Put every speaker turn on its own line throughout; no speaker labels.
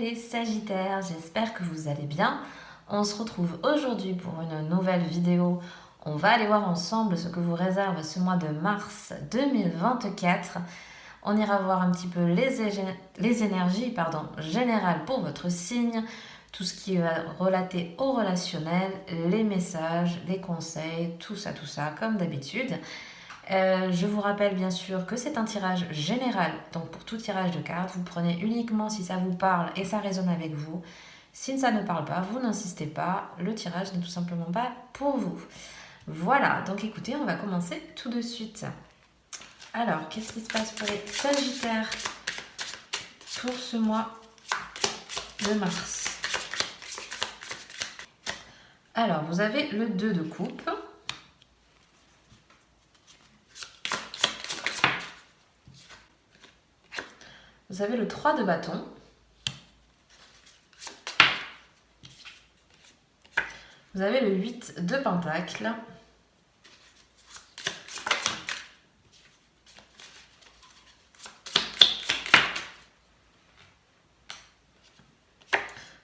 les Sagittaires, j'espère que vous allez bien. On se retrouve aujourd'hui pour une nouvelle vidéo. On va aller voir ensemble ce que vous réserve ce mois de mars 2024. On ira voir un petit peu les énergies générales pour votre signe, tout ce qui va relater au relationnel, les messages, les conseils, tout ça, comme d'habitude. Je vous rappelle bien sûr que c'est un tirage général, donc pour tout tirage de cartes, vous prenez uniquement si ça vous parle et ça résonne avec vous. Si ça ne parle pas, vous n'insistez pas, le tirage n'est tout simplement pas pour vous. Voilà, donc écoutez, on va commencer tout de suite. Alors, qu'est-ce qui se passe pour les Sagittaires pour ce mois de mars? Alors, vous avez le 2 de coupe. Vous avez le 3 de bâton. Vous avez le 8 de pentacle.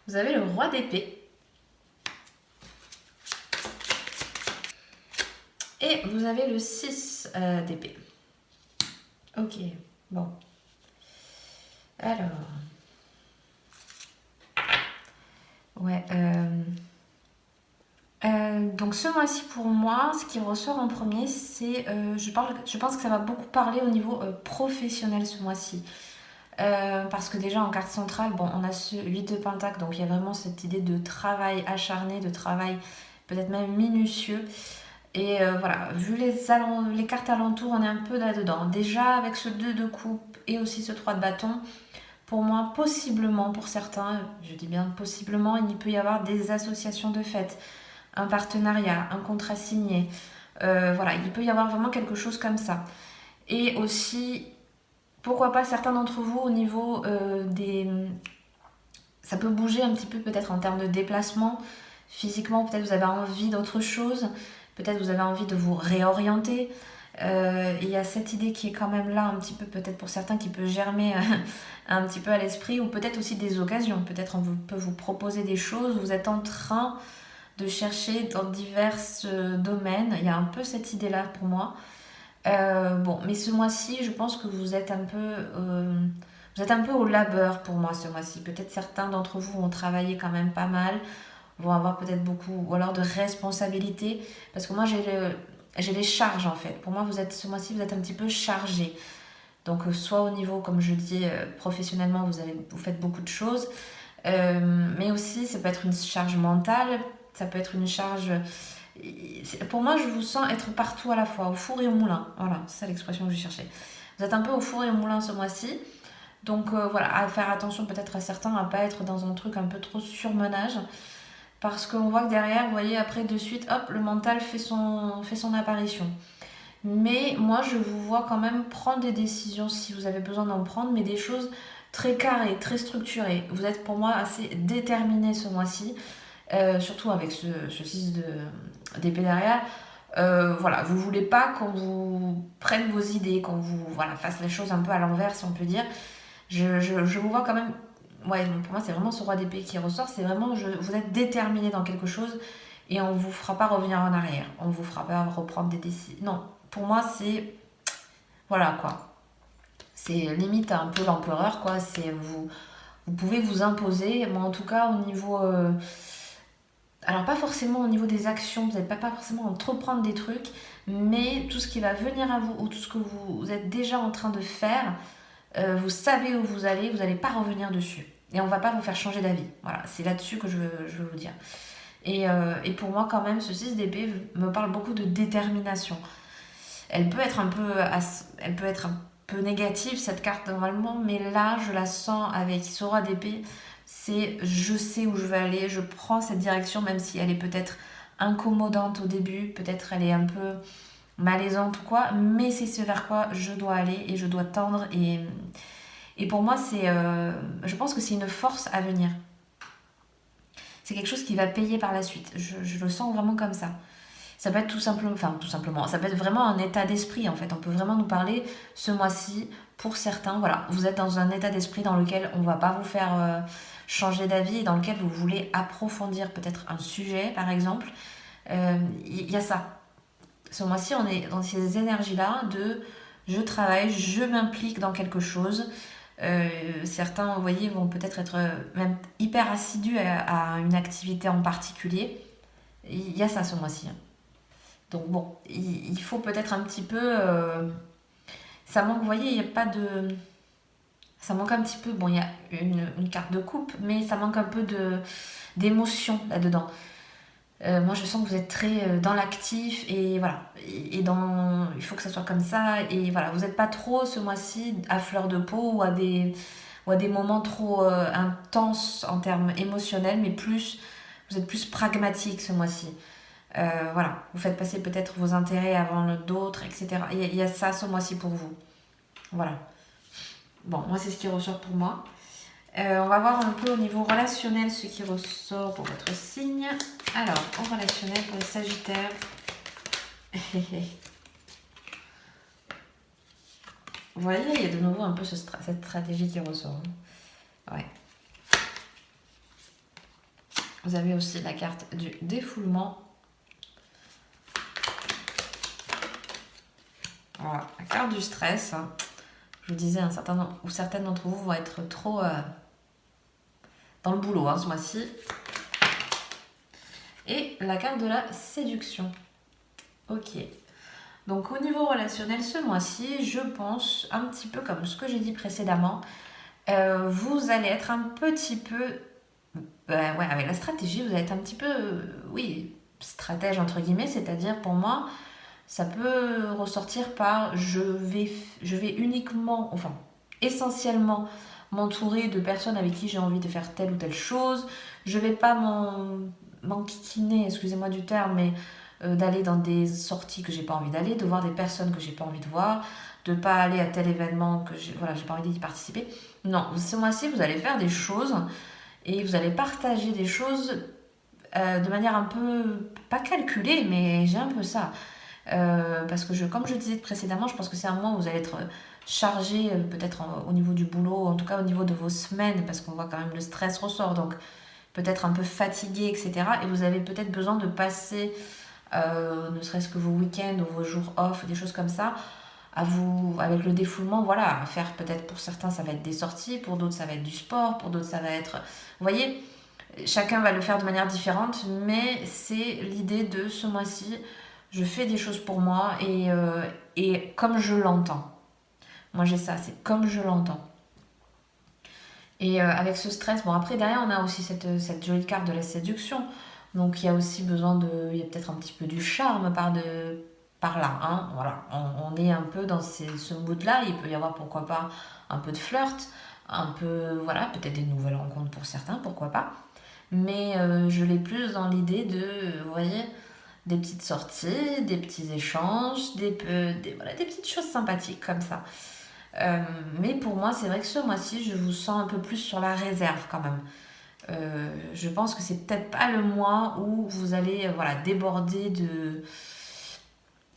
Vous avez le roi d'épée. Et vous avez le 6 d'épée. Ok, bon. Alors. Ouais. Donc ce mois-ci pour moi, ce qui ressort en premier, c'est, je pense que ça va beaucoup parler au niveau professionnel ce mois-ci. Parce que déjà en carte centrale, bon, on a ce 8 de pentacle, donc il y a vraiment cette idée de travail acharné, de travail peut-être même minutieux. Et voilà, vu les cartes alentours, on est un peu là-dedans. Déjà avec ce 2 de coupe et aussi ce 3 de bâton, pour moi, possiblement, pour certains, je dis bien possiblement, il peut y avoir des associations de fait, un partenariat, un contrat signé. Voilà, il peut y avoir vraiment quelque chose comme ça. Et aussi, pourquoi pas certains d'entre vous au niveau des... Ça peut bouger un petit peu peut-être en termes de déplacement. Physiquement, peut-être vous avez envie d'autre chose. Peut-être vous avez envie de vous réorienter. Il y a cette idée qui est quand même là un petit peu peut-être pour certains qui peut germer un petit peu à l'esprit, ou peut-être aussi des occasions. Peut-être on peut vous proposer des choses. Vous êtes en train de chercher dans divers domaines. Il y a un peu cette idée-là pour moi. Bon, mais ce mois-ci, je pense que vous êtes un peu au labeur pour moi ce mois-ci. Peut-être certains d'entre vous vont travailler quand même pas mal, vont avoir peut-être beaucoup, ou alors de responsabilités. Parce que moi, j'ai les charges en fait. Pour moi, ce mois-ci, vous êtes un petit peu chargé. Donc, soit au niveau, comme je dis, professionnellement, vous faites beaucoup de choses. Mais aussi, ça peut être une charge mentale, ça peut être une charge... Pour moi, je vous sens être partout à la fois, au four et au moulin. Voilà, c'est ça l'expression que je cherchais. Vous êtes un peu au four et au moulin ce mois-ci. Donc voilà, à faire attention peut-être à certains, à pas être dans un truc un peu trop surmenage. Parce qu'on voit que derrière, vous voyez, après de suite, hop, le mental fait son apparition. Mais moi, je vous vois quand même prendre des décisions si vous avez besoin d'en prendre, mais des choses très carrées, très structurées. Vous êtes pour moi assez déterminé ce mois-ci, surtout avec ce 6 d'épée derrière. Voilà, vous voulez pas qu'on vous prenne vos idées, qu'on vous fasse les choses un peu à l'envers, si on peut dire. Je vous vois quand même... Ouais, pour moi, c'est vraiment ce roi d'épée qui ressort. C'est vraiment, vous êtes déterminé dans quelque chose et on vous fera pas revenir en arrière. On vous fera pas reprendre des décisions. Non, pour moi, c'est... Voilà, quoi. C'est limite un peu l'empereur, quoi. C'est vous pouvez vous imposer, mais en tout cas, au niveau... alors, pas forcément au niveau des actions, vous n'allez pas forcément entreprendre des trucs, mais tout ce qui va venir à vous, ou tout ce que vous êtes déjà en train de faire, vous savez où vous allez, vous n'allez pas revenir dessus. Et on ne va pas vous faire changer d'avis. Voilà, c'est là-dessus que je veux vous dire. Et pour moi, quand même, ce 6 d'épée me parle beaucoup de détermination. Elle peut être un peu négative, cette carte, normalement, mais là, je la sens avec ce roi d'épée. C'est je sais où je veux aller, je prends cette direction, même si elle est peut-être incommodante au début, peut-être elle est un peu malaisante ou quoi, mais c'est ce vers quoi je dois aller et je dois tendre. Et pour moi, je pense que c'est une force à venir. C'est quelque chose qui va payer par la suite. Je le sens vraiment comme ça. Ça peut être tout simplement, ça peut être vraiment un état d'esprit en fait. On peut vraiment nous parler ce mois-ci, pour certains, voilà, vous êtes dans un état d'esprit dans lequel on va pas vous faire changer d'avis, dans lequel vous voulez approfondir peut-être un sujet, par exemple. Il y a ça. Ce mois-ci, on est dans ces énergies-là de je travaille, je m'implique dans quelque chose. Certains, vous voyez, vont peut-être être même hyper assidus à une activité en particulier. Il y a ça ce mois-ci. Donc bon, il faut peut-être un petit peu... ça manque, vous voyez, il n'y a pas de... Ça manque un petit peu, bon, il y a une carte de coupe, mais ça manque un peu d'émotion là-dedans. Moi, je sens que vous êtes très dans l'actif et voilà. Il faut que ça soit comme ça. Et voilà, vous n'êtes pas trop ce mois-ci à fleur de peau ou à des moments trop intenses en termes émotionnels, mais plus, vous êtes plus pragmatique ce mois-ci. Voilà, vous faites passer peut-être vos intérêts avant d'autres, etc. Il y a ça ce mois-ci pour vous. Voilà. Bon, moi, c'est ce qui ressort pour moi. On va voir un peu au niveau relationnel ce qui ressort pour votre signe. Alors, en relationnel pour les Sagittaires. Vous voyez, il y a de nouveau un peu cette stratégie qui ressort. Ouais. Vous avez aussi la carte du défoulement. Voilà, la carte du stress. Je vous disais, certaines d'entre vous vont être trop dans le boulot ce mois-ci. Et la carte de la séduction. Ok. Donc au niveau relationnel, ce mois-ci, je pense, un petit peu comme ce que j'ai dit précédemment, vous allez être un petit peu... ouais, avec la stratégie, vous allez être un petit peu, oui, stratège entre guillemets, c'est-à-dire pour moi, ça peut ressortir par je vais uniquement, enfin, essentiellement m'entourer de personnes avec qui j'ai envie de faire telle ou telle chose. Je vais pas m'enquiquiner, excusez-moi du terme, mais d'aller dans des sorties que j'ai pas envie d'aller, de voir des personnes que j'ai pas envie de voir, de pas aller à tel événement que j'ai pas envie d'y participer. Non, ce mois-ci, vous allez faire des choses et vous allez partager des choses de manière un peu, pas calculée, mais j'ai un peu ça. Parce que comme je disais précédemment, je pense que c'est un mois où vous allez être chargé peut-être au niveau du boulot, en tout cas au niveau de vos semaines, parce qu'on voit quand même le stress ressort, donc peut-être un peu fatigué, etc. Et vous avez peut-être besoin de passer, ne serait-ce que vos week-ends ou vos jours off, des choses comme ça, avec le défoulement, voilà, à faire peut-être pour certains ça va être des sorties, pour d'autres ça va être du sport, pour d'autres ça va être... Vous voyez, chacun va le faire de manière différente, mais c'est l'idée de ce mois-ci, je fais des choses pour moi et comme je l'entends. Moi j'ai ça, c'est comme je l'entends. Et avec ce stress, bon après derrière on a aussi cette jolie carte de la séduction. Donc il y a aussi besoin il y a peut-être un petit peu du charme par là. Hein, voilà. On est un peu dans ce mood-là. Il peut y avoir pourquoi pas un peu de flirt, un peu, voilà, peut-être des nouvelles rencontres pour certains, pourquoi pas. Mais je l'ai plus dans l'idée vous voyez, des petites sorties, des petits échanges, voilà, des petites choses sympathiques comme ça. Mais pour moi, c'est vrai que ce mois-ci, je vous sens un peu plus sur la réserve quand même. Je pense que c'est peut-être pas le mois où vous allez voilà, déborder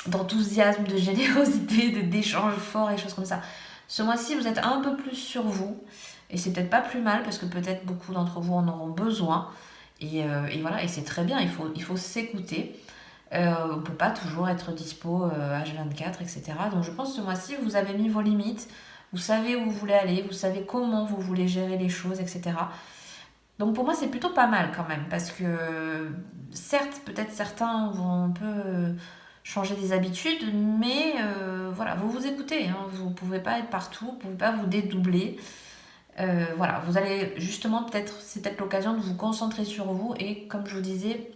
d'enthousiasme, de générosité, d'échanges forts et choses comme ça. Ce mois-ci, vous êtes un peu plus sur vous. Et c'est peut-être pas plus mal parce que peut-être beaucoup d'entre vous en auront besoin. Et voilà, et c'est très bien, il faut s'écouter. On ne peut pas toujours être dispo H24, etc. Donc je pense que ce mois-ci, vous avez mis vos limites, vous savez où vous voulez aller, vous savez comment vous voulez gérer les choses, etc. Donc pour moi, c'est plutôt pas mal quand même, parce que certes, peut-être certains vont un peu changer des habitudes, mais voilà, vous vous écoutez, hein, vous ne pouvez pas être partout, vous ne pouvez pas vous dédoubler. Voilà, vous allez justement, c'est peut-être l'occasion de vous concentrer sur vous et comme je vous disais,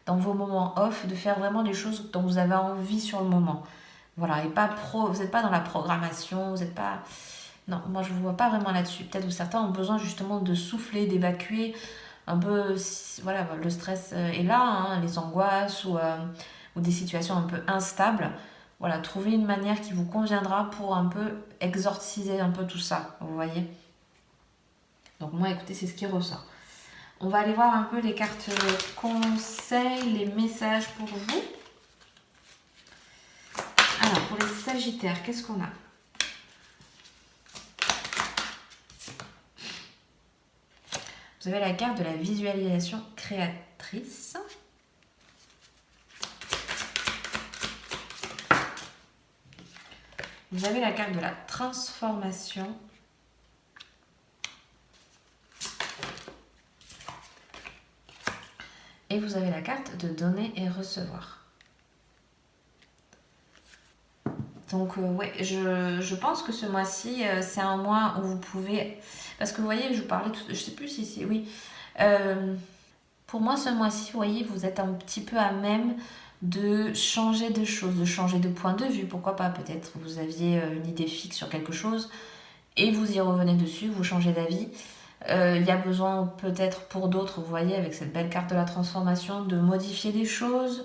dans vos moments off, de faire vraiment les choses dont vous avez envie sur le moment. Voilà, et vous n'êtes pas dans la programmation, vous n'êtes pas... Non, moi je ne vous vois pas vraiment là-dessus. Peut-être que certains ont besoin justement de souffler, d'évacuer un peu, voilà, le stress est là, hein, les angoisses ou des situations un peu instables. Voilà, trouver une manière qui vous conviendra pour un peu exorciser un peu tout ça, vous voyez. Donc moi, écoutez, c'est ce qui ressort. On va aller voir un peu les cartes conseils, les messages pour vous. Alors, pour les Sagittaires, qu'est-ce qu'on a? Vous avez la carte de la visualisation créatrice. Vous avez la carte de la transformation. Et vous avez la carte de donner et recevoir. Donc ouais, je pense que ce mois-ci, c'est un mois où vous pouvez... Parce que vous voyez, je vous parlais, je sais plus si c'est... Oui. Pour moi, ce mois-ci, vous voyez, vous êtes un petit peu à même de changer de choses, de changer de point de vue. Pourquoi pas? Peut-être vous aviez une idée fixe sur quelque chose et vous y revenez dessus, vous changez d'avis. Il y a besoin peut-être pour d'autres, vous voyez, avec cette belle carte de la transformation, de modifier des choses.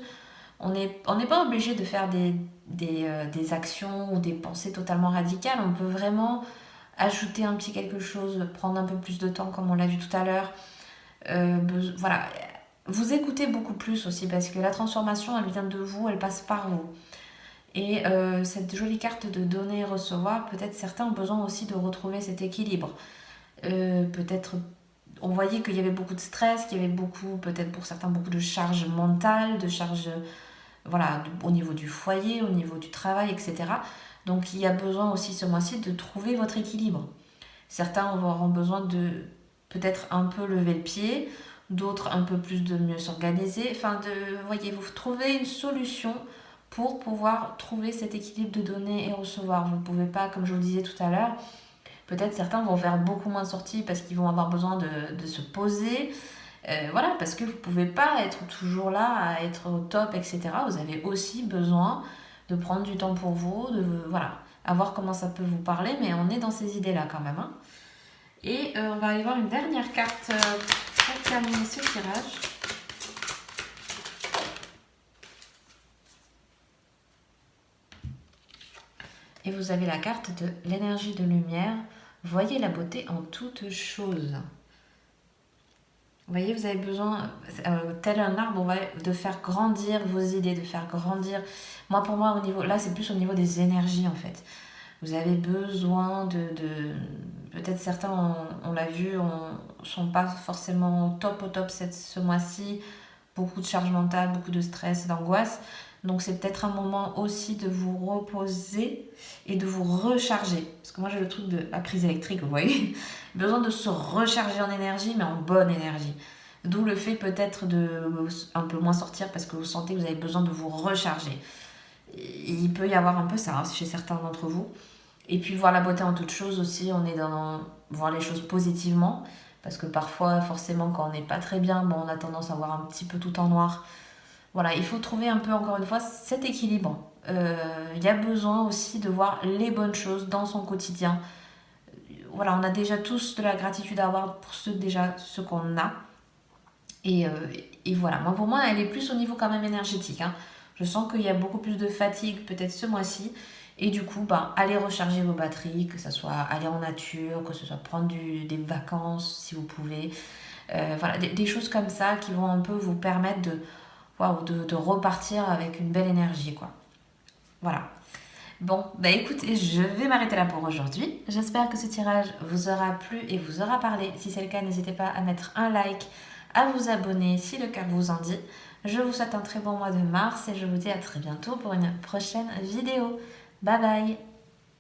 On n'est pas obligé de faire des actions ou des pensées totalement radicales. On peut vraiment ajouter un petit quelque chose, prendre un peu plus de temps, comme on l'a vu tout à l'heure. Voilà. Vous écoutez beaucoup plus aussi, parce que la transformation, elle vient de vous, elle passe par vous. Et cette jolie carte de donner et recevoir, peut-être certains ont besoin aussi de retrouver cet équilibre. Peut-être on voyait qu'il y avait beaucoup de stress, qu'il y avait beaucoup, peut-être pour certains, beaucoup de charge mentale, de charge, voilà, au niveau du foyer, au niveau du travail, etc. Donc il y a besoin aussi ce mois-ci de trouver votre équilibre. Certains auront besoin de peut-être un peu lever le pied, d'autres un peu plus de mieux s'organiser. Enfin, voyez, vous trouvez une solution pour pouvoir trouver cet équilibre de donner et recevoir. Vous ne pouvez pas, comme je vous le disais tout à l'heure, peut-être certains vont faire beaucoup moins de sorties parce qu'ils vont avoir besoin de se poser. Voilà, parce que vous ne pouvez pas être toujours là, à être au top, etc. Vous avez aussi besoin de prendre du temps pour vous, voilà, à voir comment ça peut vous parler, mais on est dans ces idées-là quand même. Hein. Et on va aller voir une dernière carte pour terminer ce tirage. Et vous avez la carte de l'énergie de lumière. Voyez la beauté en toutes choses. Vous voyez, vous avez besoin, tel un arbre, de faire grandir vos idées, de faire grandir. Pour moi, là, c'est plus au niveau des énergies, en fait. Vous avez besoin peut-être certains, on l'a vu, ne sont pas forcément au top ce mois-ci. Beaucoup de charge mentale, beaucoup de stress, d'angoisse. Donc c'est peut-être un moment aussi de vous reposer et de vous recharger. Parce que moi j'ai le truc de la prise électrique, vous voyez. Besoin de se recharger en énergie, mais en bonne énergie. D'où le fait peut-être de un peu moins sortir parce que vous sentez que vous avez besoin de vous recharger. Il peut y avoir un peu ça chez certains d'entre vous. Et puis voir la beauté en toutes choses aussi, on est dans voir les choses positivement. Parce que parfois, forcément, quand on n'est pas très bien, on a tendance à voir un petit peu tout en noir. Voilà, il faut trouver un peu, encore une fois, cet équilibre. Il y a besoin aussi de voir les bonnes choses dans son quotidien. Voilà, on a déjà tous de la gratitude à avoir pour ce qu'on a. Et voilà, pour moi, elle est plus au niveau quand même énergétique. Hein. Je sens qu'il y a beaucoup plus de fatigue peut-être ce mois-ci. Et du coup, allez recharger vos batteries, que ce soit aller en nature, que ce soit prendre des vacances si vous pouvez. Voilà, des choses comme ça qui vont un peu vous permettre de repartir avec une belle énergie, quoi. Voilà. Bon, écoutez, je vais m'arrêter là pour aujourd'hui. J'espère que ce tirage vous aura plu et vous aura parlé. Si c'est le cas, n'hésitez pas à mettre un like, à vous abonner si le cœur vous en dit. Je vous souhaite un très bon mois de mars et je vous dis à très bientôt pour une prochaine vidéo. Bye bye!